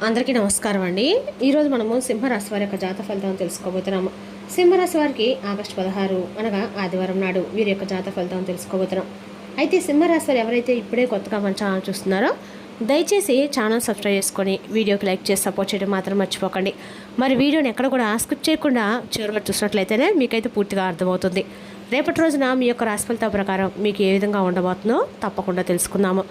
అందరికీ నమస్కారం అండి. ఈరోజు మనము సింహరాశి వారి యొక్క జాతక ఫలితాలను తెలుసుకోబోతున్నాము. సింహరాశి వారికి ఆగస్టు 16 అనగా ఆదివారం నాడు వీరి యొక్క జాతక ఫలితాలను తెలుసుకోబోతున్నాం. అయితే సింహరాశి వారు ఎవరైతే ఇప్పుడే కొత్తగా మన ఛానల్ చూస్తున్నారో దయచేసి ఛానల్ సబ్స్క్రైబ్ చేసుకొని వీడియోకి లైక్ చేసి సపోర్ట్ చేయడం మాత్రం మర్చిపోకండి. మరి వీడియోని ఎక్కడ కూడా స్కిప్ చేయకుండా చివరి చూసినట్లయితేనే మీకైతే పూర్తిగా అర్థమవుతుంది. రేపటి రోజున మీ యొక్క రాశి ఫలితాల ప్రకారం మీకు ఏ విధంగా ఉండబోతుందో తప్పకుండా తెలుసుకుందాము.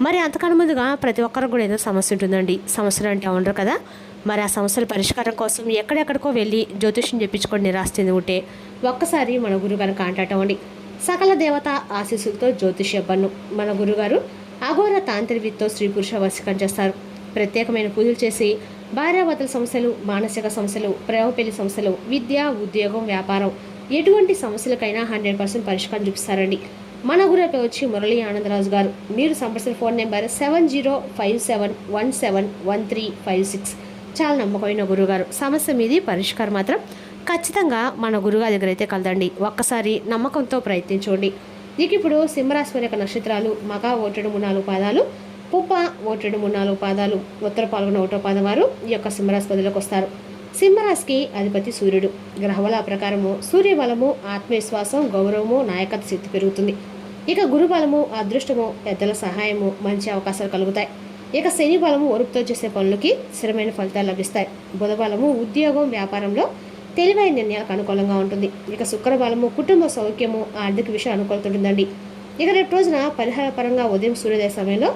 మరి అంతకన్నా ముందుగా ప్రతి ఒక్కరికి కూడా ఏదో సమస్య ఉంటుందండి. సమస్యలు అంటే ఉండరు కదా. మరి ఆ సమస్యల పరిష్కారం కోసం ఎక్కడెక్కడికో వెళ్ళి జ్యోతిష్యం చెప్పించుకొని నిరాశ చెంది ఉంటే ఒక్కసారి మన గురుగారిని కాంటాక్ట్ అవ్వండి. సకల దేవత ఆశీస్సులతో జ్యోతిష్య బన్ను మన గురుగారు అఘోర తాంత్రికతో స్త్రీ పురుష వశీకరణ చేస్తారు. ప్రత్యేకమైన పూజలు చేసి భార్యాభర్తల సమస్యలు, మానసిక సమస్యలు, ప్రేమ పెళ్లి సమస్యలు, విద్య, ఉద్యోగం, వ్యాపారం ఎటువంటి సమస్యలకైనా 100% పరిష్కారం చూపిస్తారండి. మన గురువుకి వచ్చి మురళీ ఆనందరాజు గారు. మీరు సంప్రదించిన ఫోన్ నెంబర్ 7057171356. చాలా నమ్మకమైన గురుగారు. సమస్య మీది పరిష్కారం మాత్రం ఖచ్చితంగా మన గురుగారి దగ్గర అయితే కలదండి. ఒక్కసారి నమ్మకంతో ప్రయత్నించండి. ఇక ఇప్పుడు సింహరాశి వారి యొక్క నక్షత్రాలు మగ 1-3-4 పాదాలు, పుప్ప 1-3-4 పాదాలు, ఉత్తర పాల్గొన 1వ పాదం వారు ఈ యొక్క సింహరాశి పదిలోకి వస్తారు. సింహరాశికి అధిపతి సూర్యుడు. గ్రహబల ప్రకారము సూర్యబలము, ఆత్మవిశ్వాసం, గౌరవము, నాయకత్వ శక్తి పెరుగుతుంది. ఇక గురుబలము, అదృష్టము, పెద్దల సహాయము, మంచి అవకాశాలు కలుగుతాయి. ఇక శని బలము ఒరుపుతో చేసే పనులకి స్థిరమైన ఫలితాలు లభిస్తాయి. బుధబలము ఉద్యోగం, వ్యాపారంలో తెలివైన నిర్ణయాలకు అనుకూలంగా ఉంటుంది. ఇక శుక్రబలము కుటుంబ సౌఖ్యము, ఆర్థిక విషయం అనుకూలత ఉంటుందండి. ఇక రేపు రోజున పరిహార పరంగా ఉదయం సూర్యోదయ సమయంలో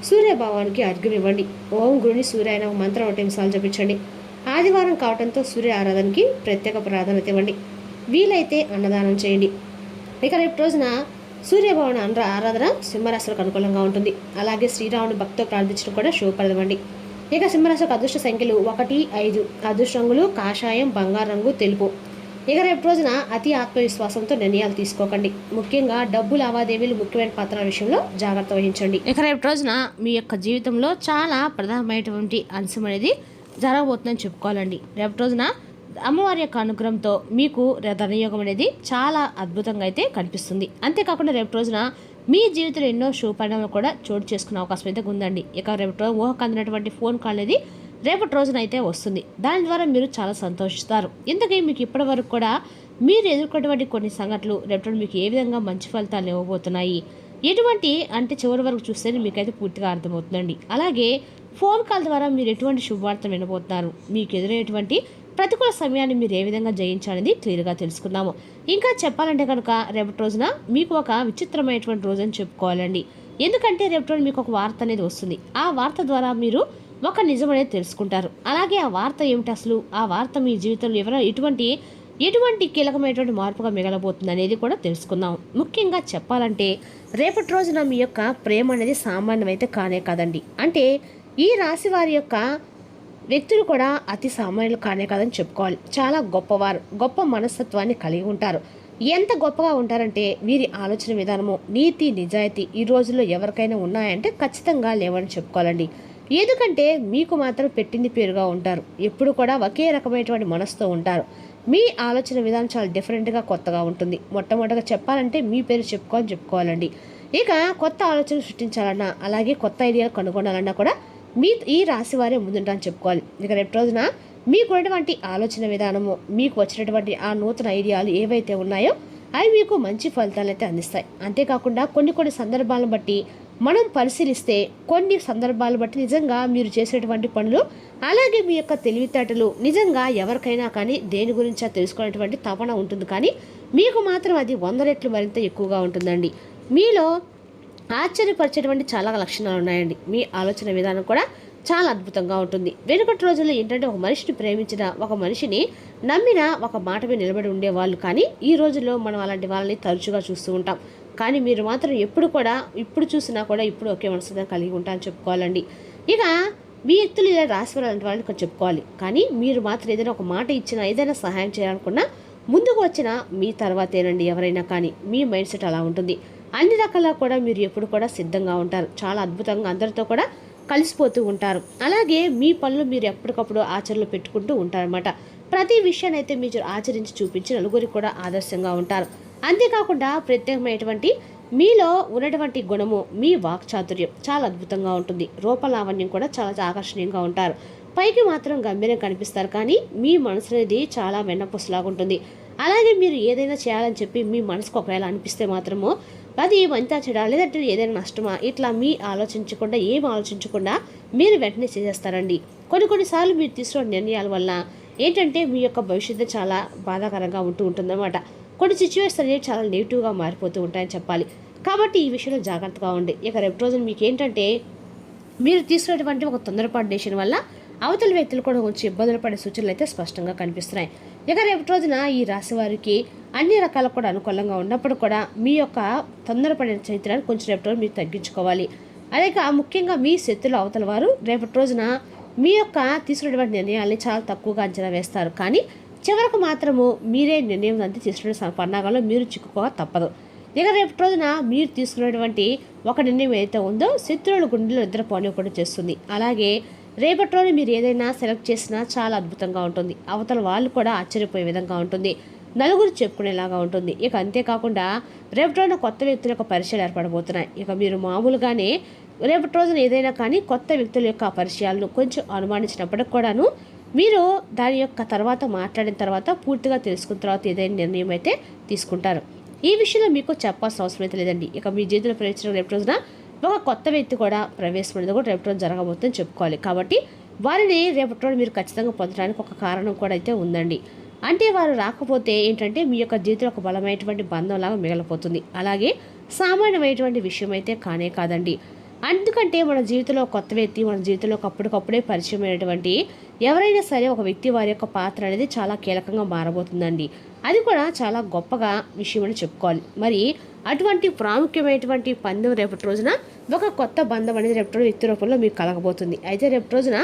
సూర్యభావానికి అర్ఘ్యం ఇవ్వండి. ఓం గురుని సూర్యాయన మంత్రం 1 నిమిషాలు జపించండి. ఆదివారం కావడంతో సూర్య ఆరాధనకి ప్రత్యేక ప్రాధాన్యత ఇవ్వండి. వీలైతే అన్నదానం చేయండి. ఇక రేపు రోజున సూర్యభవన ఆరాధన సింహరాశులకు అనుకూలంగా ఉంటుంది. అలాగే శ్రీరాముని భక్తితో ప్రార్థించడం కూడా శుభప్రదమండి. ఇక సింహరాశులకు అదృష్ట సంఖ్యలు 1, 5. అదృష్ట రంగులు కాషాయం, బంగారు రంగు, తెలుపు. ఇక రేపు రోజున అతి ఆత్మవిశ్వాసంతో నిర్ణయాలు తీసుకోకండి. ముఖ్యంగా డబ్బు లావాదేవీలు, ముఖ్యమైన పత్రాల విషయంలో జాగ్రత్త వహించండి. ఇక రేపు రోజున మీ యొక్క జీవితంలో చాలా ప్రధానమైనటువంటి అంశం అనేది జరగబోతుందని చెప్పుకోవాలండి. రేపు రోజున అమ్మవారి యొక్క అనుగ్రహంతో మీకు ధనయోగం అనేది చాలా అద్భుతంగా అయితే కనిపిస్తుంది. అంతేకాకుండా రేపు రోజున మీ జీవితంలో ఎన్నో శుభపరిణామాలు కూడా చోటు చేసుకునే అవకాశం అయితే ఉందండి. ఇక రేపు ఊహకు అందినటువంటి ఫోన్ కాల్ అనేది రేపటి రోజున అయితే వస్తుంది. దాని ద్వారా మీరు చాలా సంతోషిస్తారు. ఇంతకీ మీకు ఇప్పటి వరకు కూడా మీరు ఎదుర్కొన్నటువంటి కొన్ని సంఘటనలు రేపు మీకు ఏ విధంగా మంచి ఫలితాలు ఇవ్వబోతున్నాయి, ఎటువంటి అంటే చివరి వరకు చూస్తేనే మీకైతే పూర్తిగా అర్థమవుతుందండి. అలాగే ఫోన్ కాల్ ద్వారా మీరు ఎటువంటి శుభవార్త వినబోతున్నారు, మీకు ఎదురయ్యేటువంటి ప్రతికూల సమయాన్ని మీరు ఏ విధంగా జయించాలనేది క్లియర్గా తెలుసుకుందాము. ఇంకా చెప్పాలంటే కనుక రేపటి రోజున మీకు ఒక విచిత్రమైనటువంటి రోజు అని చెప్పుకోవాలండి. ఎందుకంటే రేపటి రోజు మీకు ఒక వార్త అనేది వస్తుంది. ఆ వార్త ద్వారా మీరు ఒక నిజం అనేది తెలుసుకుంటారు. అలాగే ఆ వార్త ఏమిటి, అసలు ఆ వార్త మీ జీవితంలో ఎటువంటి కీలకమైనటువంటి మార్పుగా మిగలబోతుంది అనేది కూడా తెలుసుకుందాం. ముఖ్యంగా చెప్పాలంటే రేపటి రోజున మీ యొక్క ప్రేమ అనేది సామాన్యమైతే కానే కాదండి. అంటే ఈ రాశి వారి యొక్క వ్యక్తులు కూడా అతి సామాన్యులు కానే కాదని చెప్పుకోవాలి. చాలా గొప్పవారు, గొప్ప మనస్తత్వాన్ని కలిగి ఉంటారు. ఎంత గొప్పగా ఉంటారంటే వీరి ఆలోచన విధానము, నీతి, నిజాయితీ ఈ రోజుల్లో ఎవరికైనా ఉన్నాయంటే ఖచ్చితంగా లేవని చెప్పుకోవాలండి. ఎందుకంటే మీకు మాత్రం పెట్టింది పేరుగా ఉంటారు. ఎప్పుడు కూడా ఒకే రకమైనటువంటి మనసుతో ఉంటారు. మీ ఆలోచన విధానం చాలా డిఫరెంట్గా, కొత్తగా ఉంటుంది. మొట్టమొదటిగా చెప్పాలంటే మీ పేరు చెప్పుకోవాలండి. ఇక కొత్త ఆలోచన సృష్టించాలన్నా, అలాగే కొత్త ఐడియాలు కనుగొనాలన్నా కూడా ఈ రాశి వారే ముందుంటారని చెప్పుకోవాలి. ఇక రేపు రోజున మీకున్నటువంటి ఆలోచన విధానము, మీకు వచ్చినటువంటి ఆ నూతన ఐడియాలు ఏవైతే ఉన్నాయో అవి మీకు మంచి ఫలితాలు అయితే అందిస్తాయి. అంతేకాకుండా కొన్ని సందర్భాలను బట్టి మనం పరిశీలిస్తే కొన్ని సందర్భాలను బట్టి నిజంగా మీరు చేసేటువంటి పనులు, అలాగే మీ యొక్క తెలివితేటలు నిజంగా ఎవరికైనా కానీ దేని గురించి తెలుసుకునేటువంటి తపన ఉంటుంది. కానీ మీకు మాత్రం అది 100 రెట్లు మరింత ఎక్కువగా ఉంటుందండి. మీలో ఆశ్చర్యపరిచేటువంటి చాలా లక్షణాలు ఉన్నాయండి. మీ ఆలోచన విధానం కూడా చాలా అద్భుతంగా ఉంటుంది. వెనుకటి రోజుల్లో ఏంటంటే ఒక మనిషిని ప్రేమించిన, ఒక మనిషిని నమ్మిన, ఒక మాట మీద నిలబడి ఉండేవాళ్ళు. కానీ ఈ రోజుల్లో మనం అలాంటి వాళ్ళని తరచుగా చూస్తూ ఉంటాం. కానీ మీరు మాత్రం ఇప్పుడు చూసినా కూడా ఇప్పుడు ఒకే మనసుగా కలిగి ఉంటారని చెప్పుకోవాలండి. ఇక మీ వ్యక్తులు ఇలా రాసి అలాంటి వాళ్ళని కొంచెం చెప్పుకోవాలి. కానీ మీరు మాత్రం ఏదైనా ఒక మాట ఇచ్చినా, ఏదైనా సహాయం చేయాలనుకున్నా ముందుకు వచ్చినా మీ తర్వాతేనండి ఎవరైనా. కానీ మీ మైండ్ సెట్ అలా ఉంటుంది. అన్ని రకాల కూడా మీరు ఎప్పుడు కూడా సిద్ధంగా ఉంటారు. చాలా అద్భుతంగా అందరితో కూడా కలిసిపోతూ ఉంటారు. అలాగే మీ పనులు మీరు ఎప్పటికప్పుడు ఆచరణలో పెట్టుకుంటూ ఉంటారన్నమాట. ప్రతి విషయాన్ని అయితే మీరు ఆచరించి చూపించి నలుగురికి కూడా ఆదర్శంగా ఉంటారు. అంతేకాకుండా ప్రత్యేకమైనటువంటి మీలో ఉన్నటువంటి గుణము మీ వాక్చాతుర్యం చాలా అద్భుతంగా ఉంటుంది. రూపలావణ్యం కూడా చాలా ఆకర్షణీయంగా ఉంటారు. పైకి మాత్రం గంభీరంగా కనిపిస్తారు, కానీ మీ మనసు అనేది చాలా వెన్నపూసలాగా ఉంటుంది. అలాగే మీరు ఏదైనా చేయాలని చెప్పి మీ మనసుకు ఒకవేళ అనిపిస్తే మాత్రము అది మంచిగా చెడా లేదంటే ఏదైనా నష్టమా ఇట్లా మీ ఆలోచించకుండా ఏం ఆలోచించకుండా మీరు వెంటనే చేసేస్తారండి. కొన్నిసార్లు మీరు తీసుకున్న నిర్ణయాల వల్ల ఏంటంటే మీ యొక్క భవిష్యత్తు చాలా బాధాకరంగా ఉంటుందన్నమాట. కొన్ని సిచ్యువేషన్స్ అనేవి చాలా నెగిటివ్గా మారిపోతూ ఉంటాయని చెప్పాలి. కాబట్టి ఈ విషయంలో జాగ్రత్తగా ఉండి ఇక రేపు రోజున మీకు ఏంటంటే మీరు తీసుకున్నటువంటి ఒక తొందరపాటు డెసిషన్ వల్ల అవతల వ్యక్తులు కూడా కొంచెం ఇబ్బందులు పడే సూచనలు అయితే స్పష్టంగా కనిపిస్తున్నాయి. ఇక రేపు రోజున ఈ రాశి వారికి అన్ని రకాలకు కూడా అనుకూలంగా ఉన్నప్పుడు కూడా మీ యొక్క తొందరపడిన చైత్రాన్ని కొంచెం రేపు రోజు మీరు తగ్గించుకోవాలి. అలాగే ముఖ్యంగా మీ శత్రులు అవతల వారు రేపటి రోజున మీ యొక్క తీసుకున్నటువంటి నిర్ణయాల్ని చాలా తక్కువగా అంచనా వేస్తారు, కానీ చివరకు మాత్రము మీరే నిర్ణయం అంతా తీసుకునే పన్నాగాల్లో మీరు చిక్కుకోక తప్పదు. ఇక రేపటి రోజున మీరు తీసుకున్నటువంటి ఒక నిర్ణయం ఏదైతే ఉందో శత్రువుల గుండెలో నిద్రపోని కూడా చేస్తుంది. అలాగే రేపటి రోజు మీరు ఏదైనా సెలెక్ట్ చేసినా చాలా అద్భుతంగా ఉంటుంది. అవతల వాళ్ళు కూడా ఆశ్చర్యపోయే విధంగా ఉంటుంది, నలుగురు చెప్పుకునేలాగా ఉంటుంది. ఇక అంతేకాకుండా రేపటి రోజున కొత్త వ్యక్తుల యొక్క పరిచయాలు ఏర్పడబోతున్నాయి. ఇక మీరు మామూలుగానే రేపటి రోజున ఏదైనా కానీ కొత్త వ్యక్తుల యొక్క పరిచయాలను కొంచెం అనుమానించినప్పటికి కూడాను మీరు దాని యొక్క తర్వాత మాట్లాడిన తర్వాత పూర్తిగా తెలుసుకున్న తర్వాత ఏదైనా నిర్ణయం అయితే తీసుకుంటారు. ఈ విషయంలో మీకు చెప్పాల్సిన అవసరం అయితే లేదండి. ఇక మీ జీవితంలో ప్రవేశించిన రేపు రోజున ఒక కొత్త వ్యక్తి కూడా ప్రవేశం అనేది కూడా రేపటి రోజు జరగబోతుందని చెప్పుకోవాలి. కాబట్టి వారిని రేపటి రోజు మీరు ఖచ్చితంగా పొందడానికి ఒక కారణం కూడా అయితే ఉందండి. అంటే వారు రాకపోతే ఏంటంటే మీ యొక్క జీవితంలో ఒక బలమైనటువంటి బంధంలాగా మిగిలిపోతుంది. అలాగే సామాన్యమైనటువంటి విషయం అయితే కానే కాదండి. ఎందుకంటే మన జీవితంలో కొత్త వ్యక్తి మన జీవితంలో అప్పటికప్పుడే పరిచయమైనటువంటి ఎవరైనా సరే ఒక వ్యక్తి వారి యొక్క పాత్ర అనేది చాలా కీలకంగా మారబోతుందండి. అది కూడా చాలా గొప్పగా విషయం అని చెప్పుకోవాలి. మరి అటువంటి ప్రాముఖ్యమైనటువంటి పందెం రేపటి రోజున ఒక కొత్త బంధం అనేది రేపటి రోజు వ్యక్తి రూపంలో మీకు కలగబోతుంది. అయితే రేపటి రోజున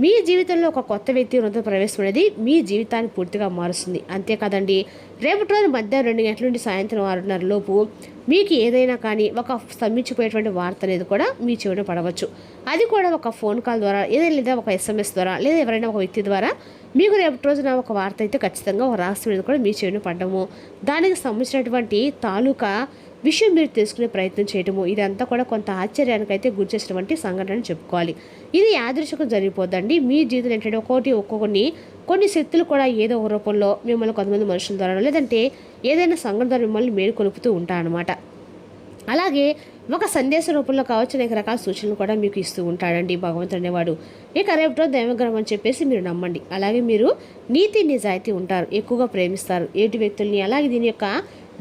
మీ జీవితంలో ఒక కొత్త వ్యక్తి ఉన్నత ప్రవేశం అనేది మీ జీవితాన్ని పూర్తిగా మారుస్తుంది. అంతేకాదండి, రేపటి రోజు మధ్యాహ్నం 2 గంటల నుండి సాయంత్రం 6:30 లోపు మీకు ఏదైనా కానీ ఒక స్తంభించిపోయేటువంటి వార్త అనేది కూడా మీ చెవిన పడవచ్చు. అది కూడా ఒక ఫోన్ కాల్ ద్వారా లేదా ఒక SMS ద్వారా లేదా ఎవరైనా ఒక వ్యక్తి ద్వారా మీకు రేపటి రోజున ఒక వార్త అయితే ఖచ్చితంగా ఒక రహస్యం అనేది కూడా మీ చెవిన పడడము, దానికి సంబంధించినటువంటి తాలూకా విషయం మీరు తెలుసుకునే ప్రయత్నం చేయటము, ఇదంతా కూడా కొంత ఆశ్చర్యానికి అయితే గురి చేసినటువంటి సంఘటన చెప్పుకోవాలి. ఇది యాదృచ్ఛికం జరిగిపోద్దండి. మీ జీవితం ఏంటంటే కొన్ని శక్తులు కూడా ఏదో ఒక రూపంలో మిమ్మల్ని కొంతమంది మనుషుల ద్వారా లేదంటే ఏదైనా సంఘటన ద్వారా మిమ్మల్ని మేలుకొలుపుతూ ఉంటారనమాట. అలాగే ఒక సందేశ రూపంలో కావచ్చు అనేక రకాల సూచనలు కూడా మీకు ఇస్తూ ఉంటాడండి భగవంతుడు అనేవాడు. ఇక రేపటిలో దైవగ్రహం అని చెప్పేసి మీరు నమ్మండి. అలాగే మీరు నీతి నిజాయితీ ఉంటారు, ఎక్కువగా ప్రేమిస్తారు ఏటి వ్యక్తుల్ని. అలాగే దీని యొక్క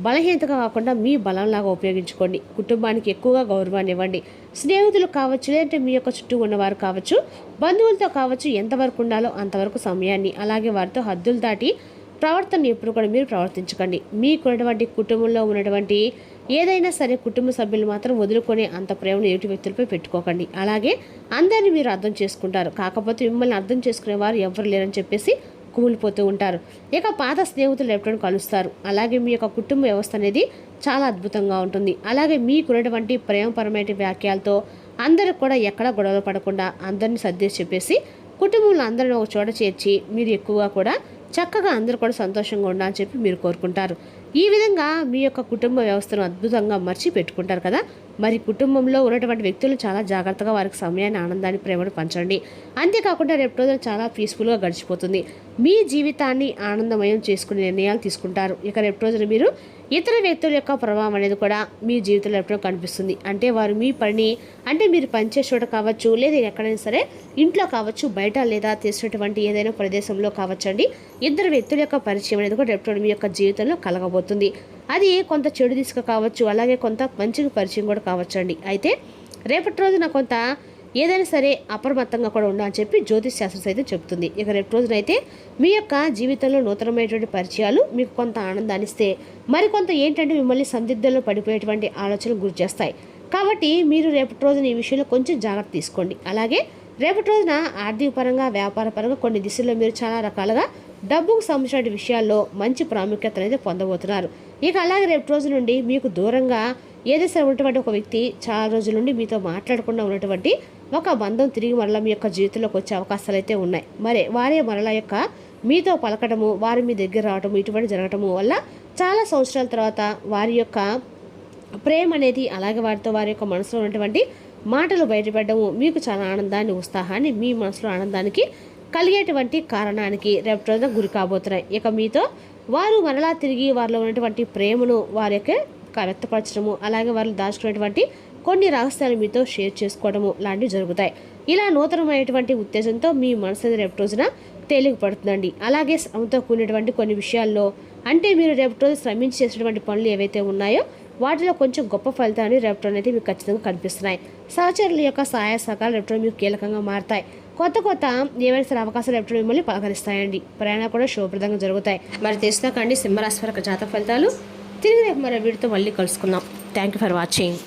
బలహీనతగా కాకుండా మీ బలంలాగా ఉపయోగించుకోండి. కుటుంబానికి ఎక్కువగా గౌరవాన్ని ఇవ్వండి. స్నేహితులు కావచ్చు లేదంటే మీ యొక్క చుట్టూ ఉన్నవారు కావచ్చు, బంధువులతో కావచ్చు, ఎంతవరకు ఉండాలో అంతవరకు సమయాన్ని అలాగే వారితో హద్దులు దాటి ప్రవర్తన ఎప్పుడు కూడా మీరు ప్రవర్తించకండి. మీకున్నటువంటి కుటుంబంలో ఉన్నటువంటి ఏదైనా సరే కుటుంబ సభ్యులు మాత్రం వదులుకొని అంత ప్రేమను ఎదుటి వ్యక్తులపై పెట్టుకోకండి. అలాగే అందరినీ మీరు అర్థం చేసుకుంటారు, కాకపోతే మిమ్మల్ని అర్థం చేసుకునేవారు ఎవరు లేరని చెప్పేసి కూలిపోతూ ఉంటారు. ఇక పాత స్నేహితులు ఎప్పుడైనా కలుస్తారు. అలాగే మీ యొక్క కుటుంబ వ్యవస్థ అనేది చాలా అద్భుతంగా ఉంటుంది. అలాగే మీకున్నటువంటి ప్రేమపరమైన వ్యాఖ్యలతో అందరూ కూడా ఎక్కడ గొడవలు పడకుండా అందరినీ సర్దేసి చెప్పేసి కుటుంబంలో అందరిని ఒక చోట చేర్చి మీరు ఎక్కువగా కూడా చక్కగా అందరూ కూడా సంతోషంగా ఉండాలని చెప్పి మీరు కోరుకుంటారు. ఈ విధంగా మీ యొక్క కుటుంబ వ్యవస్థను అద్భుతంగా మర్చి పెట్టుకుంటారు కదా. మరి కుటుంబంలో ఉన్నటువంటి వ్యక్తులు చాలా జాగ్రత్తగా వారికి సమయాన్ని ఆనందాన్ని ప్రేమను పంచండి. అంతేకాకుండా రేపు రోజున చాలా పీస్ఫుల్గా గడిచిపోతుంది. మీ జీవితాన్ని ఆనందమయం చేసుకునే నిర్ణయాలు తీసుకుంటారు. ఇక రేపు రోజున మీరు ఇతర వ్యక్తుల యొక్క ప్రభావం అనేది కూడా మీ జీవితంలో ఎప్పుడో కనిపిస్తుంది. అంటే వారు మీ పని అంటే మీరు పనిచేసే చోట కావచ్చు లేదా ఎక్కడైనా సరే ఇంట్లో కావచ్చు బయట లేదా చేసినటువంటి ఏదైనా ప్రదేశంలో కావచ్చండి ఇద్దరు వ్యక్తుల యొక్క పరిచయం అనేది కూడా రేపు మీ యొక్క జీవితంలో కలగబోతుంది. అది కొంత చెడు దిశగా కావచ్చు అలాగే కొంత మంచి పరిచయం కూడా కావచ్చండి. అయితే రేపటి రోజున కొంత ఏదైనా సరే అప్రమత్తంగా కూడా ఉండాలని చెప్పి జ్యోతిష్ శాస్త్రం అయితే చెప్తుంది. ఇక రేపు రోజునైతే మీ యొక్క జీవితంలో నూతనమైనటువంటి పరిచయాలు మీకు కొంత ఆనందాన్ని ఇస్తే మరికొంత ఏంటంటే మిమ్మల్ని సందిగ్ధంలో పడిపోయేటువంటి ఆలోచనలు గురి చేస్తాయి. కాబట్టి మీరు రేపటి రోజున ఈ విషయంలో కొంచెం జాగ్రత్త తీసుకోండి. అలాగే రేపటి రోజున ఆర్థిక పరంగా వ్యాపార పరంగా కొన్ని దిశల్లో మీరు చాలా రకాలుగా డబ్బుకు సంబంధించిన విషయాల్లో మంచి ప్రాముఖ్యత అనేది పొందబోతున్నారు. ఇక అలాగే రేపు రోజు నుండి మీకు దూరంగా ఏదైనా ఉన్నటువంటి ఒక వ్యక్తి చాలా రోజుల నుండి మీతో మాట్లాడకుండా ఉన్నటువంటి ఒక బంధం తిరిగి మరలా మీ యొక్క జీవితంలోకి వచ్చే అవకాశాలు అయితే ఉన్నాయి. వారే మరలా యొక్క మీతో పలకటము వారి మీ దగ్గర రావటము ఇటువంటి జరగటము వల్ల చాలా సంవత్సరాల తర్వాత వారి యొక్క ప్రేమ అనేది, అలాగే వారితో వారి యొక్క మనసులో ఉన్నటువంటి మాటలు బయటపడము మీకు చాలా ఆనందాన్ని, ఉత్సాహాన్ని, మీ మనసులో ఆనందానికి కలిగేటువంటి కారణానికి రేపటి రోజున గురి కాబోతున్నాయి. ఇక మీతో వారు మరలా తిరిగి వారిలో ఉన్నటువంటి ప్రేమను వారి యొక్క వ్యక్తపరచడము, అలాగే వారు దాచుకునేటువంటి కొన్ని రహస్యాలు మీతో షేర్ చేసుకోవడము లాంటివి జరుగుతాయి. ఇలా నూతనమైనటువంటి ఉత్తేజంతో మీ మనసు రేపటి రోజున తేలికపడుతుందండి. అలాగే శ్రమతో కూడినటువంటి కొన్ని విషయాల్లో, అంటే మీరు రేపటి రోజు శ్రమించి చేసినటువంటి పనులు ఏవైతే ఉన్నాయో వాటిలో కొంచెం గొప్ప ఫలితాన్ని రేపటి అనేది మీకు ఖచ్చితంగా కనిపిస్తున్నాయి. సహచరుల యొక్క సహాయ సహకారాలు రేపటి మీకు కీలకంగా మారతాయి. కొత్త ఏవైనా సరే అవకాశాలు రేపటి మిమ్మల్ని పలకరిస్తాయండి. ప్రయాణాలు కూడా శుభప్రదంగా జరుగుతాయి. మరి తెలుసుకుండి సింహరాశి వారి జాతక ఫలితాలు. తిరిగి రేపు మరో వీడితో మళ్ళీ కలుసుకుందాం. Thank you for watching.